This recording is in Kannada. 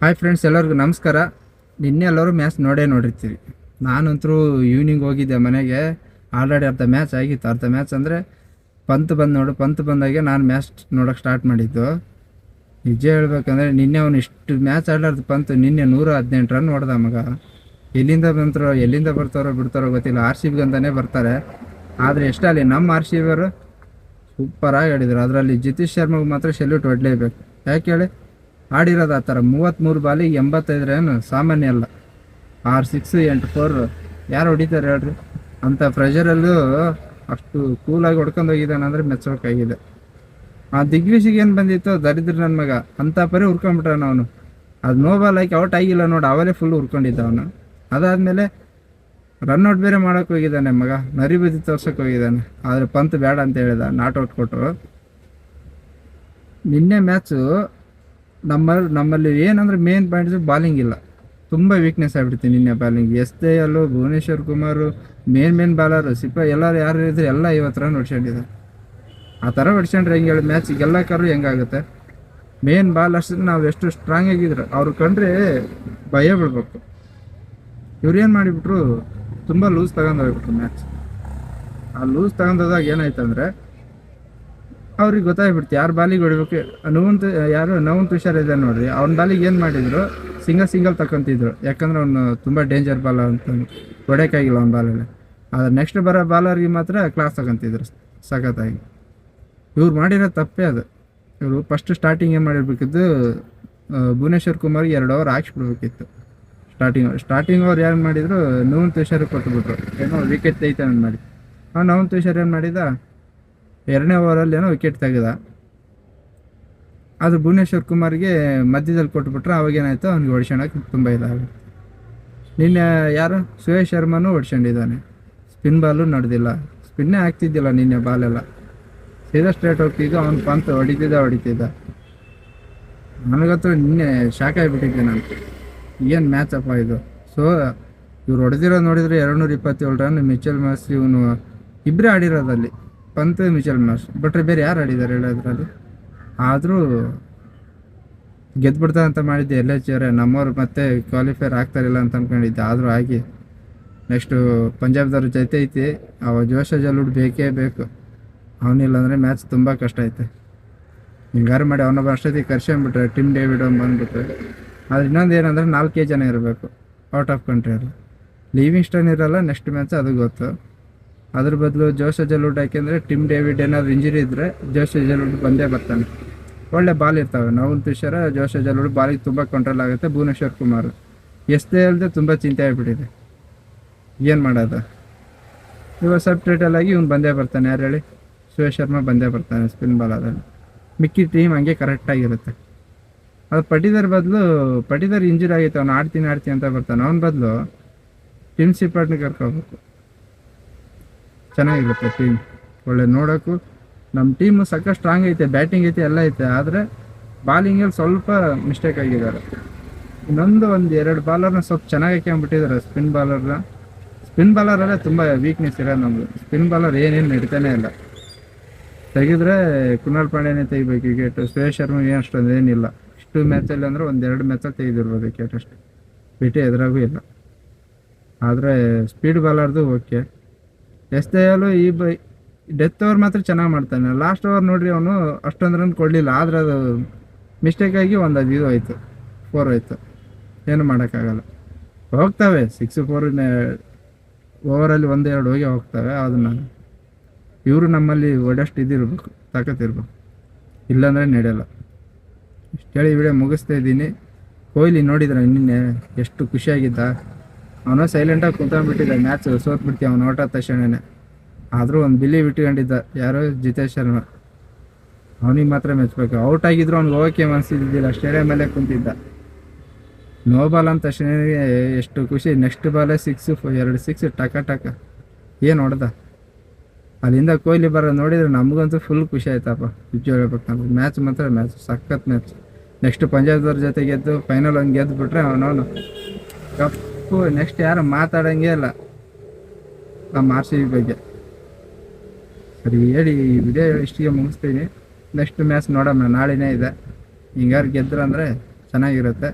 ಹಾಯ್ ಫ್ರೆಂಡ್ಸ್, ಎಲ್ಲರಿಗೂ ನಮಸ್ಕಾರ. ನಿನ್ನೆ ಎಲ್ಲರೂ ಮ್ಯಾಚ್ ನೋಡಿರ್ತೀವಿ. ನಾನಂತರೂ ಈವ್ನಿಂಗ್ ಹೋಗಿದ್ದೆ ಮನೆಗೆ. ಆಲ್ರೆಡಿ ಅರ್ಧ ಮ್ಯಾಚ್ ಆಗಿತ್ತು. ಅರ್ಧ ಮ್ಯಾಚ್ ಅಂದರೆ ಪಂತ್ ಬಂದಾಗೆ ನಾನು ಮ್ಯಾಚ್ ನೋಡೋಕೆ ಸ್ಟಾರ್ಟ್ ಮಾಡಿದ್ದು. ನಿಜ ಹೇಳ್ಬೇಕಂದ್ರೆ ನಿನ್ನೆ ಅವನು ಇಷ್ಟು ಮ್ಯಾಚ್ ಆಡಲಾರ್ದು ಪಂತ್ ನಿನ್ನೆ 118 ರನ್ ಹೊಡೆದ ಮಗ. ಎಲ್ಲಿಂದ ಬರ್ತಾರೋ ಬಿಡ್ತಾರೋ ಗೊತ್ತಿಲ್ಲ. RCB ಅಂತಲೇ ಬರ್ತಾರೆ. ಆದರೆ ಎಷ್ಟಲ್ಲಿ ನಮ್ಮ RCB ಅವರು ಸೂಪರಾಗಿ ಆಡಿದ್ರು. ಅದರಲ್ಲಿ ಜಿತೇಶ್ ಶರ್ಮಾಗೆ ಮಾತ್ರ ಸೆಲ್ಯೂಟ್ ಹೊಡಲೇಬೇಕು. ಯಾಕೆ ಹೇಳಿ, ಆಡಿರೋದು ಆ ಥರ 33 ಬಾಲಿಗೆ 85 ರನ್ ಸಾಮಾನ್ಯ ಅಲ್ಲ. 6 6 8 4 ಯಾರು ಹೊಡಿತಾರೆ ಹೇಳ್ರಿ? ಅಂಥ ಪ್ರೆಷರಲ್ಲೂ ಅಷ್ಟು ಕೂಲಾಗಿ ಹೊಡ್ಕೊಂಡು ಹೋಗಿದ್ದಾನೆ ಅಂದರೆ ಮೆಚ್ಚಬೇಕಾಗಿದೆ. ಆ ದಿಗ್ವಿಜಿಗೆ ಏನು ಬಂದಿತ್ತು ದರಿದ್ರ ನನ್ನ ಮಗ, ಅಂಥ ಪರಿ ಹುರ್ಕೊಂಡ್ಬಿಟ್ಟಾನ ಅವನು. ಅದು ನೋ ಬಾಲ್ ಹಾಕಿ ಔಟ್ ಆಗಿಲ್ಲ ನೋಡಿ, ಅವಲೇ ಫುಲ್ ಹುರ್ಕೊಂಡಿದ್ದ ಅವನು. ಅದಾದಮೇಲೆ ರನ್ಔಟ್ ಬೇರೆ ಮಾಡೋಕೆ ಹೋಗಿದ್ದಾನೆ ಮಗ, ನರಿ ಬದಿ ತೋರ್ಸೋಕೆ ಹೋಗಿದ್ದಾನೆ. ಆದರೆ ಪಂತ್ ಬೇಡ ಅಂತ ಹೇಳಿದ, ನಾಟ್ ಔಟ್ ಕೊಟ್ಟರು. ನಿನ್ನೆ ಮ್ಯಾಚು ನಮ್ಮಲ್ಲಿ ಏನಂದ್ರೆ ಮೇನ್ ಪಾಯಿಂಟ್ಸ್ ಬಾಲಿಂಗ್ ಇಲ್ಲ. ತುಂಬ ವೀಕ್ನೆಸ್ ಆಗಿಬಿಡ್ತೀನಿ ನಿನ್ನೆ bowling. SJL Bhuvneshwar Kumar main ಬಾಲರು ಎಲ್ಲರೂ ಯಾರು ಇದ್ರೆ ಎಲ್ಲ 50 ರನ್ ಹೊಡ್ಸ್ಕೊಂಡಿದ್ದಾರೆ. ಆ ಥರ ಹೊಡ್ಸ್ಕೊಂಡ್ರೆ ಹೆಂಗೆ ಹೇಳಿ, ಮ್ಯಾಚ್ ಗೆಲ್ಲಕ್ಕಾರು ಹೆಂಗಾಗುತ್ತೆ? ಮೇನ್ ಬಾಲ್ ಅಷ್ಟು ನಾವು ಎಷ್ಟು ಸ್ಟ್ರಾಂಗ್ ಆಗಿದ್ರು ಅವ್ರು ಕಂಡ್ರೆ ಭಯ ಬಿಡ್ಬೇಕು. ಇವ್ರು ಏನು ಮಾಡಿಬಿಟ್ರು, ತುಂಬ ಲೂಸ್ ತಗೊಂಡು ಹೋಗ್ಬಿಟ್ರು ಮ್ಯಾಚ್. ಆ ಲೂಸ್ ತಗೊಂಡೋದಾಗ ಏನಾಯ್ತು ಅಂದರೆ ಅವ್ರಿಗೆ ಗೊತ್ತಾಗ್ಬಿಡ್ತು ಯಾರು ಬಾಲಿಗೆ ಹೊಡಿಬೇಕು. ನವನ್ ತುಷಾರ್ ಇದೆ ನೋಡ್ರಿ, ಅವ್ನ ಬಾಲಿಗೆ ಏನು ಮಾಡಿದ್ರು, ಸಿಂಗಲ್ ತಗೊಂತಿದ್ರು. ಯಾಕಂದ್ರೆ ಅವನು ತುಂಬ ಡೇಂಜರ್ ಬಾಲ್ ಅಂತ ಹೊಡೆಯೋಕ್ಕಾಗಿಲ್ಲ ಅವ್ನ ಬಾಲಲ್ಲಿ. ಆದರೆ ನೆಕ್ಸ್ಟ್ ಬರೋ ಬಾಲರ್ಗೆ ಮಾತ್ರ ಕ್ಲಾಸ್ ತಗೊಂತಿದ್ರು ಸಖತ್ತಾಗಿ. ಇವ್ರು ಮಾಡಿರೋ ತಪ್ಪೇ ಅದು. ಇವರು ಫಸ್ಟ್ ಸ್ಟಾರ್ಟಿಂಗ್ ಏನು ಮಾಡಿರ್ಬೇಕಿತ್ತು, ಭುವನೇಶ್ವರ್ ಕುಮಾರ್ಗೆ 2 ಓವರ್ ಹಾಕ್ಸ್ಬಿಡ್ಬೇಕಿತ್ತು. ಸ್ಟಾರ್ಟಿಂಗ್ ಅವ್ರು ಏನು ಮಾಡಿದ್ರು, ನವನ್ ತುಷಾರ್ ಕೊಟ್ಬಿಟ್ರು. ಏನೋ ವಿಕೆಟ್ ತೆಗಿತಾನೆ ಅಂತ ಮಾಡಿ. ನವನ್ ತುಷಾರ್ ಏನು ಮಾಡಿದ, 2ನೇ ಓವರಲ್ಲಿ ಏನೋ ವಿಕೆಟ್ ತೆಗೆದ. ಅದು ಭುವನೇಶ್ವರ್ ಕುಮಾರ್ಗೆ ಮಧ್ಯದಲ್ಲಿ ಕೊಟ್ಬಿಟ್ರೆ ಅವಾಗೇನಾಯಿತು, ಅವ್ನಿಗೆ ಹೊಡ್ಸ್ಕೊಳಕ್ಕೆ ತುಂಬ ಇದಾಗುತ್ತೆ. ನಿನ್ನೆ ಯಾರು ಸುಯೇಶ್ ಶರ್ಮನೂ ಹೊಡ್ಸ್ಕೊಂಡಿದ್ದಾನೆ. ಸ್ಪಿನ್ ಬಾಲು ನಡೆದಿಲ್ಲ, ಸ್ಪಿನ್ನೇ ಆಗ್ತಿದ್ದಿಲ್ಲ ನಿನ್ನೆ ಬಾಲೆಲ್ಲ, ಸೀದಾ ಸ್ಟ್ರೇಟ್ ಹೋಗ್ತಿದ್ದು. ಅವ್ನು ಪಂತ್ ಹೊಡಿತಿದ್ದ. ನನಗಂತೂ ನಿನ್ನೆ ಶಾಕ್ ಆಗಿಬಿಟ್ಟಿದ್ದೆ ನಾನು, ಏನು ಮ್ಯಾಚ್ ಅಪ್ಪ ಇದು. ಸೊ ಇವ್ರು ಹೊಡೆದಿರೋದು ನೋಡಿದರೆ 227 ರನ್. ಮಿಚೆಲ್ ಮಾರ್ಷ್ ಇವನು ಇಬ್ಬರೇ ಆಡಿರೋದಲ್ಲಿ, ಪಂತ್ ಮಿಚೆಲ್ ಮಾರ್ಷ್ ಬಿಟ್ರೆ ಬೇರೆ ಯಾರು ಆಡಿದ್ದಾರೆ ಹೇಳೋದ್ರಲ್ಲಿ. ಆದರೂ ಗೆದ್ಬಿಡ್ತಾರೆ ಅಂತ ಮಾಡಿದ್ದೆ LHR. ನಮ್ಮವ್ರು ಮತ್ತೆ ಕ್ವಾಲಿಫೈರ್ ಆಗ್ತಾರಿಲ್ಲ ಅಂತ ಅಂದ್ಕೊಂಡಿದ್ದೆ, ಆದರೂ ಆಗಿ ನೆಕ್ಸ್ಟು ಪಂಜಾಬ್ದವ್ರ ಜೊತೆ ಐತಿ. ಜೋಶ ಜಲೂಡ್ ಬೇಕೇ ಬೇಕು. ಅವನಿಲ್ಲ ಅಂದರೆ ಮ್ಯಾಚ್ ತುಂಬ ಕಷ್ಟ ಐತೆ. ಹಿಂಗಾರು ಮಾಡಿ ಅವನೊಬ್ಬ ಅಷ್ಟೊತ್ತಿಗೆ ಕರ್ಸ್ಕೊಂಡ್ಬಿಟ್ರೆ ಟಿಮ್ ಡೇವಿಡ್ ಬಂದ್ಬಿಟ್ರೆ. ಆದರೆ ಇನ್ನೊಂದು ಏನಂದರೆ 4 ಜನ ಇರಬೇಕು ಔಟ್ ಆಫ್ ಕಂಟ್ರಿಯಲ್ಲಿ. ಲಿವಿಂಗ್ಸ್ಟನ್ ಇರಲ್ಲ ನೆಕ್ಸ್ಟ್ ಮ್ಯಾಚ್, ಅದು ಗೊತ್ತು. ಅದ್ರ ಬದಲು ಜೋಶ ಜಲೂಡ್ ಯಾಕೆಂದರೆ ಟಿಮ್ ಡೇವಿಡ್ ಏನಾದ್ರು ಇಂಜುರಿ ಇದ್ದರೆ ಜೋಶ ಜಲೂಡ್ ಬಂದೇ ಬರ್ತಾನೆ. ಒಳ್ಳೆ ಬಾಲ್ ಇರ್ತವೆ. ನವನ್ ತುಷಾರ, ಜೋಶ ಜಲೂಡ್ ಬಾಲಿಗೆ ತುಂಬ ಕಂಟ್ರೋಲ್ ಆಗುತ್ತೆ. ಭುವನೇಶ್ವರ್ ಕುಮಾರ್ ಅಲ್ಲದೆ ತುಂಬ ಚಿಂತೆ ಆಗಿಬಿಟ್ಟಿದೆ. ಏನು ಮಾಡೋದು? ಇವಾಗ ಸಬ್ಟೈಟಲ್ ಆಗಿ ಇವ್ನು ಬಂದೇ ಬರ್ತಾನೆ. ಯಾರು ಹೇಳಿ? ಸುಯೇಶ್ ಶರ್ಮಾ ಬಂದೇ ಬರ್ತಾನೆ ಸ್ಪಿನ್ ಬಾಲದಲ್ಲಿ. ಮಿಕ್ಕಿ ಟೀಮ್ ಹಂಗೆ ಕರೆಕ್ಟಾಗಿರುತ್ತೆ. ಅದು ಪಟಿದಾರ್ ಇಂಜುರಿ ಆಗಿತ್ತು, ಅವ್ನು ಆಡ್ತೀನಿ ಅಂತ ಬರ್ತಾನೆ. ಅವನ ಬದಲು ಟಿಮ್ ಸಿಪಾಟ್ನ ಕರ್ಕೋಬೇಕು, ಚೆನ್ನಾಗಿರುತ್ತೆ ಟೀಮ್. ಒಳ್ಳೆ ನೋಡೋಕ್ಕೂ ನಮ್ಮ ಟೀಮು ಸಕ್ಕ ಸ್ಟ್ರಾಂಗ್ ಐತೆ, ಬ್ಯಾಟಿಂಗ್ ಐತೆ, ಎಲ್ಲ ಐತೆ. ಆದರೆ ಬಾಲಿಂಗಲ್ಲಿ ಸ್ವಲ್ಪ ಮಿಸ್ಟೇಕ್ ಆಗಿದ್ದಾರೆ. ಇನ್ನೊಂದು 1-2 ಬಾಲರ್ನ ಸ್ವಲ್ಪ ಚೆನ್ನಾಗಿ ಹಾಕ್ಕೊಂಡ್ಬಿಟ್ಟಿದ್ದಾರೆ. ಸ್ಪಿನ್ ಬಾಲರಲ್ಲೇ ತುಂಬ ವೀಕ್ನೆಸ್ ಇರೋದು ನಮ್ಮದು. ಸ್ಪಿನ್ ಬಾಲರ್ ಏನೇನು ನಡೀತಾನೆ ಇಲ್ಲ. ತೆಗೆದ್ರೆ ಕುನಾಲ್ ಪಾಂಡ್ಯನೇ ತೆಗಿಬೇಕು ವಿಕೆಟು. ಸುಯೇಶ್ ಶರ್ಮಾ ಏನು ಅಷ್ಟೊಂದು ಏನಿಲ್ಲ. ಇಷ್ಟು ಮ್ಯಾಚಲ್ಲಿ ಅಂದರೆ 1-2 ಮ್ಯಾಚಲ್ಲಿ ತೆಗೆದಿರ್ಬೋದು ವಿಕೆಟ್ ಅಷ್ಟೇ, ಬಿಟ್ಟು ಎದುರಾಗೂ ಇಲ್ಲ. ಆದರೆ ಸ್ಪೀಡ್ ಬಾಲರ್ದು ಓಕೆ. SJL ಡೆತ್ ಓವರ್ ಮಾತ್ರ ಚೆನ್ನಾಗಿ ಮಾಡ್ತಾನೆ. ಲಾಸ್ಟ್ ಓವರ್ ನೋಡ್ರಿ, ಅವನು ಅಷ್ಟೊಂದು ರನ್ ಕೊಡಲಿಲ್ಲ. ಆದರೆ ಅದು ಮಿಸ್ಟೇಕಾಗಿ ಒಂದು 4 ಆಯಿತು. ಏನು ಮಾಡೋಕ್ಕಾಗಲ್ಲ. ಹೋಗ್ತವೆ 6-4 ಓವರಲ್ಲಿ 1-2 ಹೋಗಿ ಹೋಗ್ತವೆ. ಅದನ್ನು ಇವರು ನಮ್ಮಲ್ಲಿ ಒಡಷ್ಟು ಇದಿರ್ಬೇಕು, ತಾಕತ್ತಿರ್ಬೇಕು, ಇಲ್ಲಾಂದರೆ ನಡೆಯಲ್ಲ. ಇಷ್ಟು ಹೇಳಿ ವಿಡಿಯೋ ಮುಗಿಸ್ತಾ ಇದ್ದೀನಿ. ಕೊಹ್ಲಿ ನೋಡಿದ್ರೆ ನಿನ್ನೆ ಎಷ್ಟು ಖುಷಿಯಾಗಿದ್ದ. ಅವನು ಸೈಲೆಂಟಾಗಿ ಕುಂತ್ಕೊಂಡ್ಬಿಟ್ಟಿದ್ದ. ಮ್ಯಾಚ್ ಸೋತ್ಬಿಡ್ತೀವಿ ಅವನು ಔಟ್ ಆದ ತಕ್ಷಣವೇ. ಆದರೂ ಒಂದು ಬಿಲಿ ಬಿಟ್ಕೊಂಡಿದ್ದ, ಯಾರು? ಜಿತೇಶ್ ಶರ್ಮಾ. ಅವನಿಗೆ ಮಾತ್ರ ಮೆಚ್ಚಬೇಕು. ಔಟ್ ಆಗಿದ್ರು ಅವ್ನಿಗೆ ಹೋಗೋಕ್ಕೆ ಮನಸ್ಸಿದ್ದಿಲ್ಲ, ಸ್ಟೇಡಿಯಮಲ್ಲೇ ಕುಂತಿದ್ದ. ನೋ ಬಾಲ್ ಅಂದ ತಕ್ಷಣ ಎಷ್ಟು ಖುಷಿ. ನೆಕ್ಸ್ಟ್ ಬಾಲೇ 2 ಸಿಕ್ಸ್ ಟಕ ಏನು ಹೊಡೆದ. ಅಲ್ಲಿಂದ ಕೊಹ್ಲಿ ಬರೋದು ನೋಡಿದರೆ ನಮಗಂತೂ ಫುಲ್ ಖುಷಿ ಆಯ್ತಪ್ಪ. ನಿಜ ಹೇಳ್ಬೇಕು, ನಮ್ಗೆ ಮ್ಯಾಚ್ ಸಖತ್ ಮ್ಯಾಚ್. ನೆಕ್ಸ್ಟ್ ಪಂಜಾಬ್ದವ್ರ ಜೊತೆ ಗೆದ್ದು ಫೈನಲ್ ಒಂದು ಗೆದ್ದುಬಿಟ್ರೆ ಅವನವನು ಕಪ್ಪು. ನೆಕ್ಸ್ಟ್ ಯಾರು ಮಾತಾಡೋಂಗೇ ಇಲ್ಲ ನಮ್ಮ RCB ಬಗ್ಗೆ. ಸರಿ ಹೇಳಿ, ಈ ವಿಡಿಯೋ ಇಷ್ಟಿಗೆ ಮುಗಿಸ್ತೀನಿ. ನೆಕ್ಸ್ಟ್ ಮ್ಯಾಚ್ ನೋಡೋಣ, ನಾಳೆನೇ ಇದೆ. ಹಿಂಗಾರು ಗೆದ್ರು ಅಂದರೆ ಚೆನ್ನಾಗಿರುತ್ತೆ.